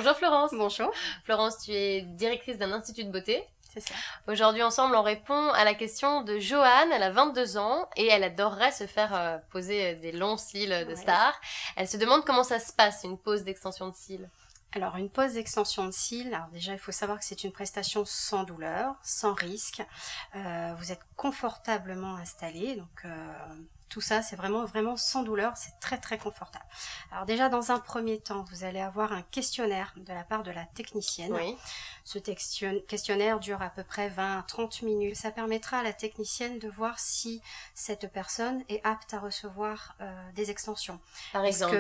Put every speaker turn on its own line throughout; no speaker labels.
Bonjour Florence.
Bonjour.
Florence, tu es directrice d'un institut de beauté.
C'est ça.
Aujourd'hui ensemble, on répond à la question de Joanne. Elle a 22 ans et elle adorerait se faire poser des longs cils de star. Elle se demande comment ça se passe, une pose d'extension de cils.
Alors une pose d'extension de cils, alors déjà il faut savoir que c'est une prestation sans douleur, sans risque. Vous êtes confortablement installé, donc tout ça c'est vraiment sans douleur, c'est très confortable. Alors déjà dans un premier temps, vous allez avoir un questionnaire de la part de la technicienne.
Oui.
Ce questionnaire dure à peu près 20 à 30 minutes. Ça permettra à la technicienne de voir si cette personne est apte à recevoir des extensions.
Par exemple,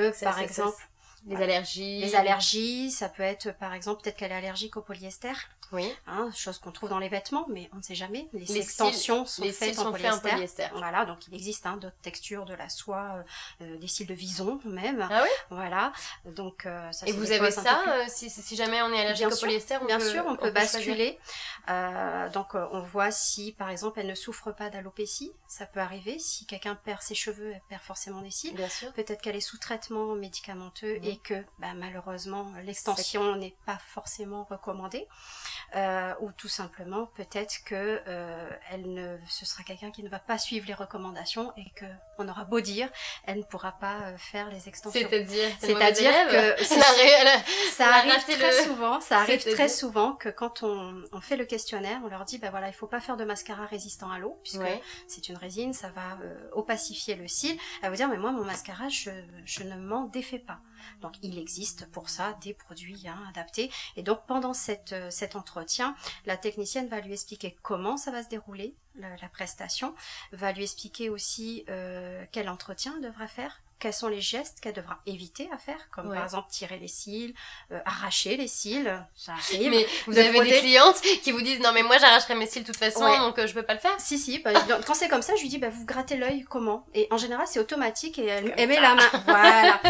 les allergies.
Les allergies, ça peut être par exemple, peut-être qu'elle est allergique au polyester.
Oui.
Hein, chose qu'on trouve dans les vêtements, mais on ne sait jamais. Les extensions sont faites en polyester. Voilà, donc il existe d'autres textures, de la soie, des cils de vison même.
Ah oui.
Voilà, donc ça.
Et vous avez ça, si jamais on est allergique au polyester,
on peut basculer. Donc on voit si par exemple elle ne souffre pas d'alopécie, ça peut arriver. Si quelqu'un perd ses cheveux, elle perd forcément des cils.
Bien sûr.
Peut-être qu'elle est sous traitement médicamenteux et que malheureusement l'extension n'est pas forcément recommandée. Ou tout simplement peut-être que ce sera quelqu'un qui ne va pas suivre les recommandations et que on aura beau dire, elle ne pourra pas faire les extensions.
C'est-à-dire
que ça arrive très souvent que quand on fait le questionnaire, on leur dit voilà, il faut pas faire de mascara résistant à l'eau puisque c'est une résine, ça va opacifier le cil. Elle va dire mais moi mon mascara je ne m'en défais pas. Donc il existe pour ça des produits adaptés et donc pendant cet entretien, la technicienne va lui expliquer comment ça va se dérouler, la prestation, va lui expliquer aussi quel entretien elle devra faire, quels sont les gestes qu'elle devra éviter à faire, comme par exemple tirer les cils, arracher les cils, ça arrive.
Mais vous avez des clientes qui vous disent non mais moi j'arracherai mes cils de toute façon donc je peux pas le faire.
Si, quand c'est comme ça je lui dis vous grattez l'œil comment, et en général c'est automatique et elle met la main, voilà.